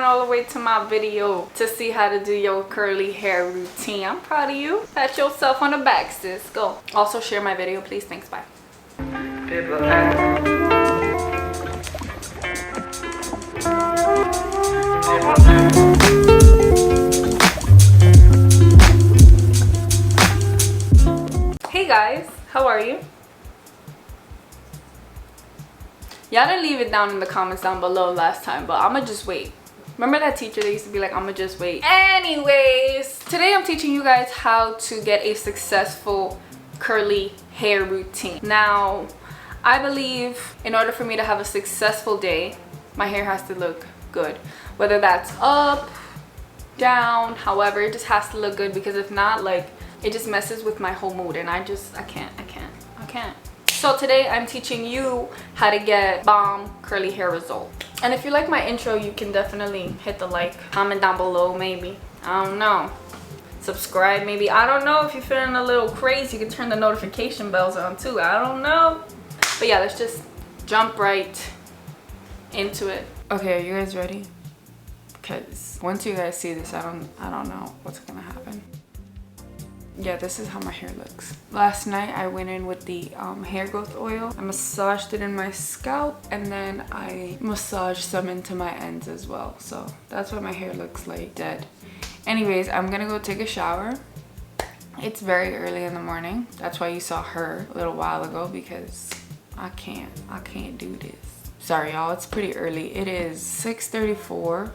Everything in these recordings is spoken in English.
coming all the way to my video to see how to do your curly hair routine. I'm proud of you. Pat yourself on the back, sis. Go. Also share my video, please. Thanks. Bye. Hey guys, how are you? Y'all didn't leave it down in the comments down below last time, but I'ma just wait. Remember that teacher that used to be like, I'ma just wait? Anyways, today I'm teaching you guys how to get a successful curly hair routine. Now, I believe in order for me to have a successful day, my hair has to look good. Whether that's up, down, however, it just has to look good, because if not, like, it just messes with my whole mood and I can't. So today I'm teaching you how to get bomb curly hair results. And if you like my intro, you can definitely hit the like, comment down below maybe. I don't know. Subscribe maybe. I don't know, if you're feeling a little crazy, you can turn the notification bells on too. I don't know. But yeah, let's just jump right into it. Okay, are you guys ready? Because once you guys see this, I don't know what's gonna happen. Yeah, this is how my hair looks. Last night I went in with the hair growth oil. I massaged it in my scalp and then I massaged some into my ends as well. So that's why my hair looks like dead. Anyways, I'm gonna go take a shower. It's very early in the morning. That's why you saw her a little while ago, because I can't do this. Sorry y'all, it's pretty early. It is 6:34.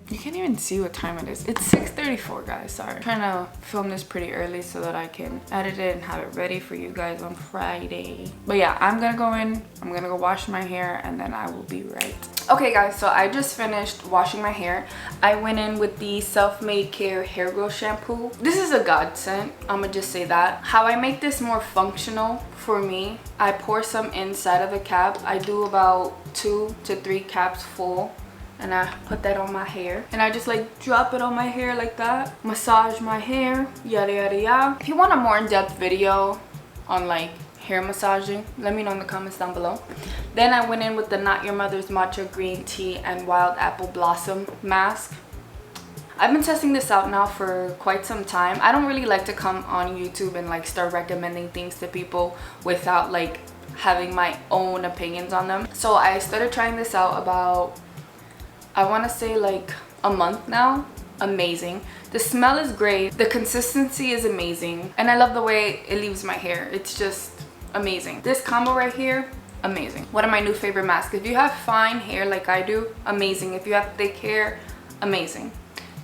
You can't even see what time it is. It's 6:34, guys. Sorry. I'm trying to film this pretty early so that I can edit it and have it ready for you guys on Friday. But yeah, I'm gonna go in, I'm gonna go wash my hair, and then I will be right. Okay guys, so I just finished washing my hair. I went in with the Self-Made Care hair growth shampoo. This is a godsend, I'ma just say that. How I make this more functional for me, I pour some inside of the cap. I do about 2 to 3 caps full, and I put that on my hair, and I just like drop it on my hair like that, massage my hair, yada yada yada. If you want a more in-depth video on like hair massaging, let me know in the comments down below. Then I went in with the Not Your Mother's Matcha Green Tea and Wild Apple Blossom mask. I've been testing this out now for quite some time. I don't really like to come on YouTube and like start recommending things to people without like having my own opinions on them. So I started trying this out about, I want to say like a month now. Amazing. The smell is great. The consistency is amazing. And I love the way it leaves my hair. It's just amazing. This combo right here, amazing. One of my new favorite masks. If you have fine hair like I do, amazing. If you have thick hair, amazing.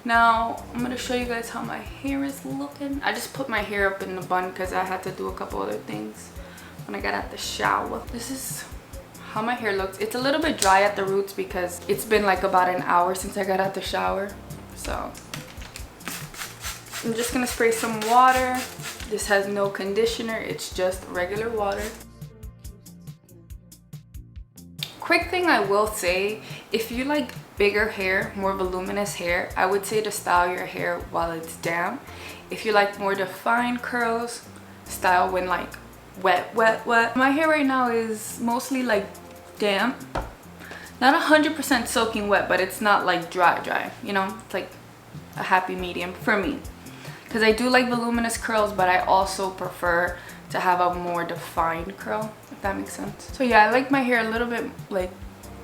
Now, I'm going to show you guys how my hair is looking. I just put my hair up in the bun because I had to do a couple other things when I got out the shower. This is how my hair looks. It's a little bit dry at the roots because it's been like about an hour since I got out the shower. So I'm just gonna spray some water. This has no conditioner, it's just regular water. Quick thing I will say, if you like bigger hair, more voluminous hair, I would say to style your hair while it's damp. If you like more defined curls, style when like wet. My hair right now is mostly like damp, not 100% soaking wet, but it's not like dry, you know. It's like a happy medium for me, because I do like voluminous curls, but I also prefer to have a more defined curl, if that makes sense. So yeah, I like my hair a little bit like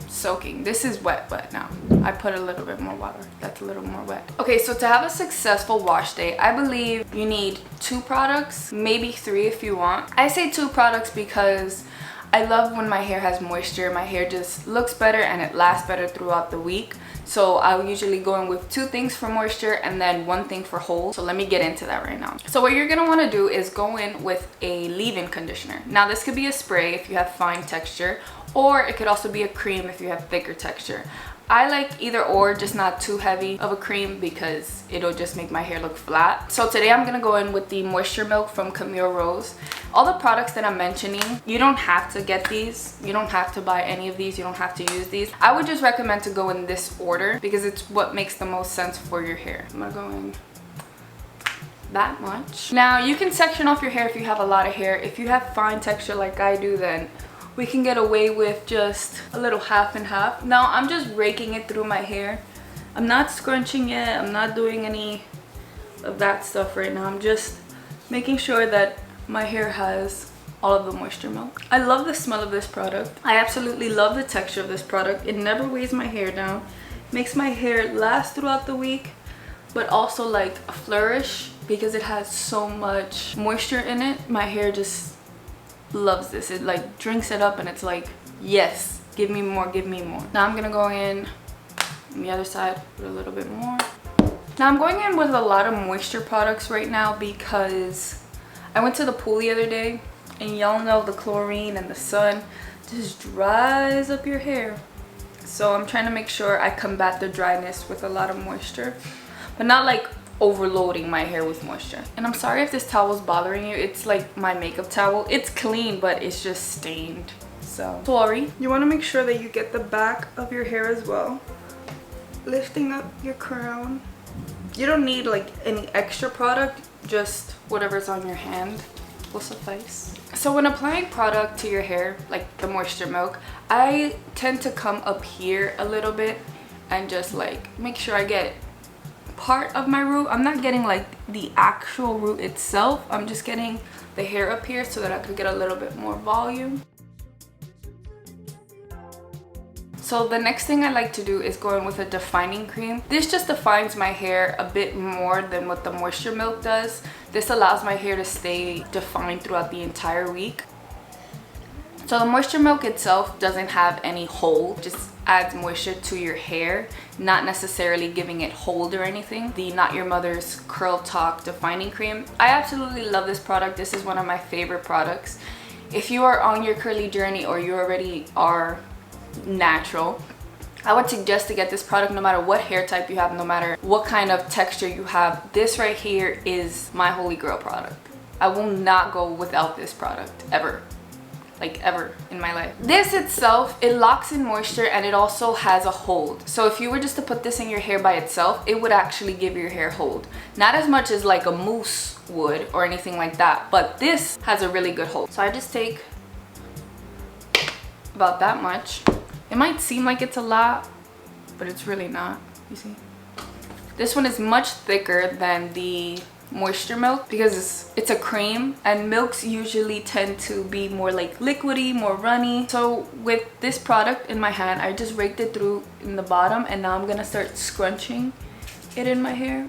soaking. This is wet now. I put a little bit more water. That's a little more wet. Okay, so to have a successful wash day, I believe you need 2 products, maybe 3 if you want. I say 2 products because I love when my hair has moisture. My hair just looks better and it lasts better throughout the week. So I'll usually go in with 2 things for moisture and then 1 thing for hold. So let me get into that right now. So what you're gonna wanna do is go in with a leave-in conditioner. Now this could be a spray if you have fine texture, or it could also be a cream if you have thicker texture. I like either or, just not too heavy of a cream because it'll just make my hair look flat. So today I'm gonna go in with the Moisture Milk from Camille Rose. All the products that I'm mentioning, you don't have to get these. You don't have to buy any of these. You don't have to use these. I would just recommend to go in this order because it's what makes the most sense for your hair. I'm gonna go in that much. Now you can section off your hair if you have a lot of hair. If you have fine texture like I do, then we can get away with just a little half and half. Now I'm just raking it through my hair I'm not scrunching it. I'm not doing any of that stuff right now. I'm just making sure that my hair has all of the moisture milk. I love the smell of this product. I absolutely love the texture of this product. It never weighs my hair down. Makes my hair last throughout the week, but also like flourish because it has so much moisture in it. My hair just loves this. It like drinks it up and it's like, yes, give me more, give me more. Now I'm gonna go in on the other side with a little bit more. Now I'm going in with a lot of moisture products right now because I went to the pool the other day, and y'all know the chlorine and the sun just dries up your hair. So I'm trying to make sure I combat the dryness with a lot of moisture, but not like overloading my hair with moisture. And I'm sorry if this towel is bothering you. It's like my makeup towel. It's clean, but it's just stained. So sorry. You want to make sure that you get the back of your hair as well. Lifting up your crown. You don't need like any extra product. Just whatever's on your hand will suffice. So when applying product to your hair, like the moisture milk, I tend to come up here a little bit and just like make sure I get part of my root. I'm not getting like the actual root itself. I'm just getting the hair up here so that I could get a little bit more volume. So the next thing I like to do is go in with a defining cream. This just defines my hair a bit more than what the moisture milk does. This allows my hair to stay defined throughout the entire week. So the moisture milk itself doesn't have any hold, just adds moisture to your hair, not necessarily giving it hold or anything. The Not Your Mother's Curl Talk defining cream, I absolutely love this product. This is one of my favorite products. If you are on your curly journey or you already are natural, I would suggest to get this product no matter what hair type you have, no matter what kind of texture you have. This right here is my holy grail product. I will not go without this product ever, like ever in my life. This itself, it locks in moisture and it also has a hold. So if you were just to put this in your hair by itself, it would actually give your hair hold. Not as much as like a mousse would or anything like that, but this has a really good hold. So I just take about that much. It might seem like it's a lot, but it's really not. You see? This one is much thicker than the moisture milk because it's a cream, and milks usually tend to be more like liquidy, more runny. So with this product in my hand, I just raked it through in the bottom, and now I'm gonna start scrunching it in my hair.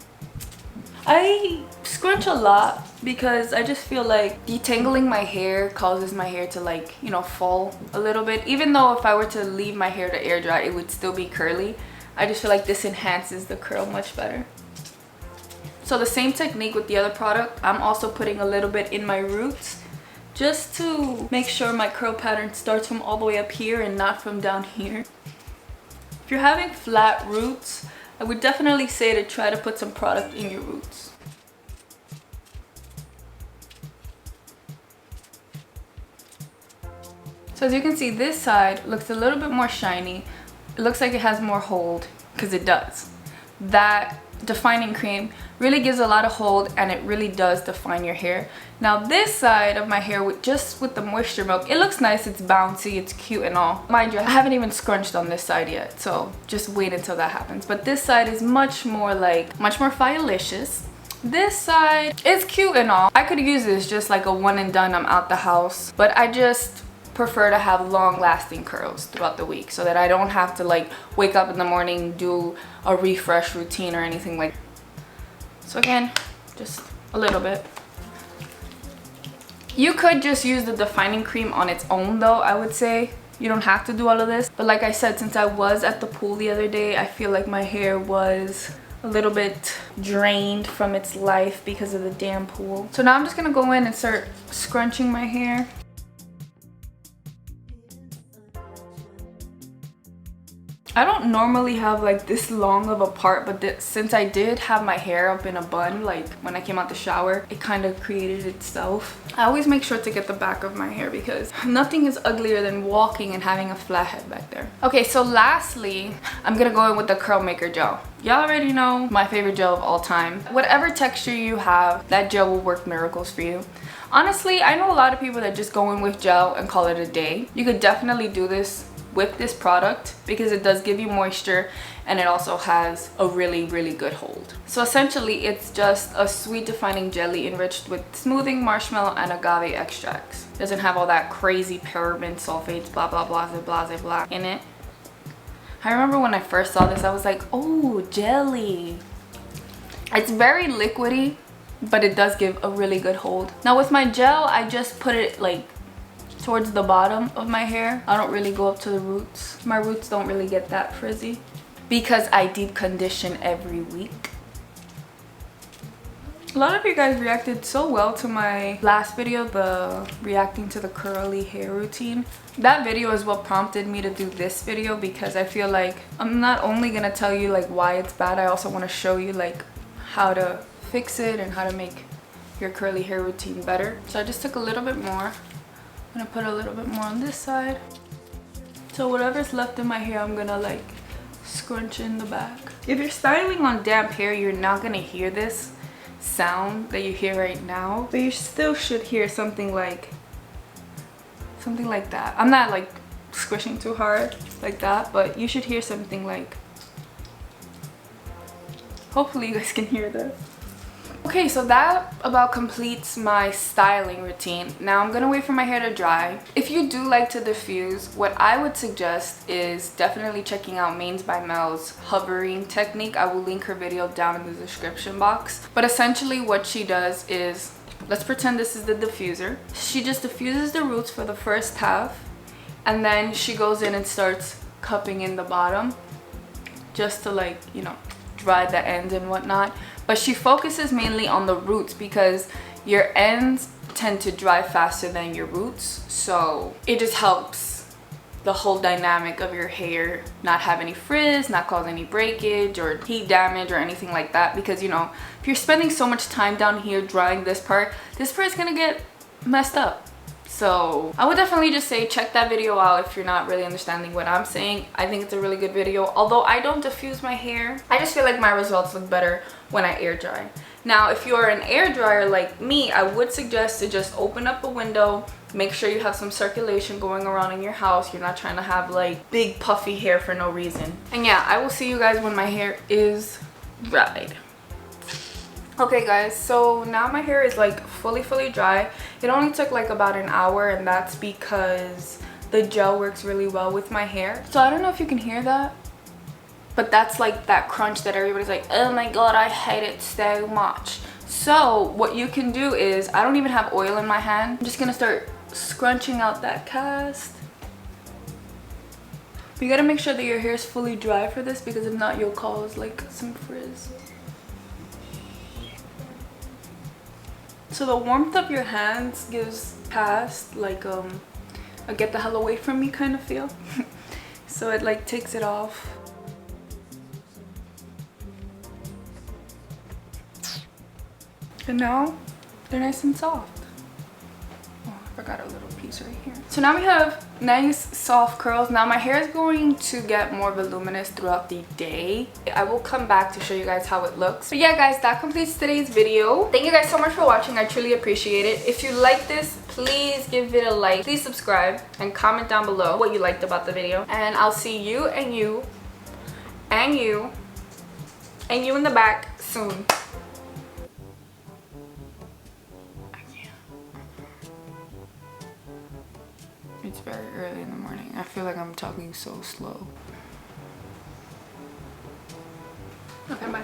I scrunch a lot because I just feel like detangling my hair causes my hair to like, you know, fall a little bit. Even though if I were to leave my hair to air dry, it would still be curly. I just feel like this enhances the curl much better. So the same technique with the other product, I'm also putting a little bit in my roots just to make sure my curl pattern starts from all the way up here and not from down here. If you're having flat roots, I would definitely say to try to put some product in your roots. So as you can see, this side looks a little bit more shiny. It looks like it has more hold, because it does. That defining cream really gives a lot of hold, and it really does define your hair. Now this side of my hair, with the moisture milk, it looks nice, it's bouncy, it's cute and all. Mind you, I haven't even scrunched on this side yet, so just wait until that happens. But this side is much more filicious. This side is cute and all. I could use this just like a one and done, I'm out the house, but I just prefer to have long lasting curls throughout the week so that I don't have to like wake up in the morning, do a refresh routine or anything like that. So again, just a little bit. You could just use the defining cream on its own though, I would say. You don't have to do all of this. But like I said, since I was at the pool the other day, I feel like my hair was a little bit drained from its life because of the damn pool. So now I'm just gonna go in and start scrunching my hair. I don't normally have like this long of a part, but since I did have my hair up in a bun, like when I came out the shower, it kind of created itself. I always make sure to get the back of my hair because nothing is uglier than walking and having a flat head back there. Okay, so lastly, I'm gonna go in with the curl maker gel. Y'all already know my favorite gel of all time. Whatever texture you have, that gel will work miracles for you. Honestly, I know a lot of people that just go in with gel and call it a day. You could definitely do this with this product because it does give you moisture and it also has a really good hold. So essentially it's just a sweet defining jelly enriched with smoothing, marshmallow, and agave extracts. Doesn't have all that crazy paraben sulfates blah blah blah blah blah blah in it. I remember when I first saw this I was like, oh, jelly. It's very liquidy, but it does give a really good hold. Now with my gel, I just put it like towards the bottom of my hair. I don't really go up to the roots. My roots don't really get that frizzy because I deep condition every week. A lot of you guys reacted so well to my last video, the reacting to the curly hair routine. That video is what prompted me to do this video because I feel like I'm not only gonna tell you like why it's bad, I also want to show you like how to fix it and how to make your curly hair routine better. So I just took a little bit more. I'm gonna put a little bit more on this side. So whatever's left in my hair, I'm gonna like scrunch in the back. If you're styling on damp hair, you're not gonna hear this sound that you hear right now, but you still should hear something like that. I'm not like squishing too hard like that, but you should hear something like, hopefully you guys can hear this. Okay, so that about completes my styling routine. Now I'm gonna wait for my hair to dry. If you do like to diffuse, what I would suggest is definitely checking out Mains by Mel's hovering technique. I will link her video down in the description box. But essentially what she does is, let's pretend this is the diffuser. She just diffuses the roots for the first half, and then she goes in and starts cupping in the bottom just to like, you know, dry the ends and whatnot. But she focuses mainly on the roots because your ends tend to dry faster than your roots, so it just helps the whole dynamic of your hair not have any frizz, not cause any breakage or heat damage or anything like that. Because, you know, if you're spending so much time down here drying this part is gonna get messed up. So I would definitely just say check that video out if you're not really understanding what I'm saying. I think it's a really good video. Although I don't diffuse my hair, I just feel like my results look better when I air dry. Now if you're an air dryer like me, I would suggest to just open up a window, make sure you have some circulation going around in your house. You're not trying to have like big puffy hair for no reason. And yeah, I will see you guys when my hair is dried. Okay guys, so now my hair is like fully dry. It only took like about an hour, and that's because the gel works really well with my hair. So I don't know if you can hear that, but that's like that crunch that everybody's like, oh my god, I hate it so much. So what you can do is, I don't even have oil in my hand, I'm just gonna start scrunching out that cast. You gotta make sure that your hair is fully dry for this, because if not, you'll cause like some frizz. So the warmth of your hands gives past like a get the hell away from me kind of feel. So it like takes it off. And now they're nice and soft. Oh, I forgot a little piece right here. So now we have nice soft curls. Now my hair is going to get more voluminous throughout the day. I will come back to show you guys how it looks. But yeah guys, that completes today's video. Thank you guys so much for watching. I truly appreciate it. If you like this, please give it a like. Please subscribe and comment down below what you liked about the video. And I'll see you and you and you and you in the back soon. It's very early in the morning. I feel like I'm talking so slow. Okay, bye.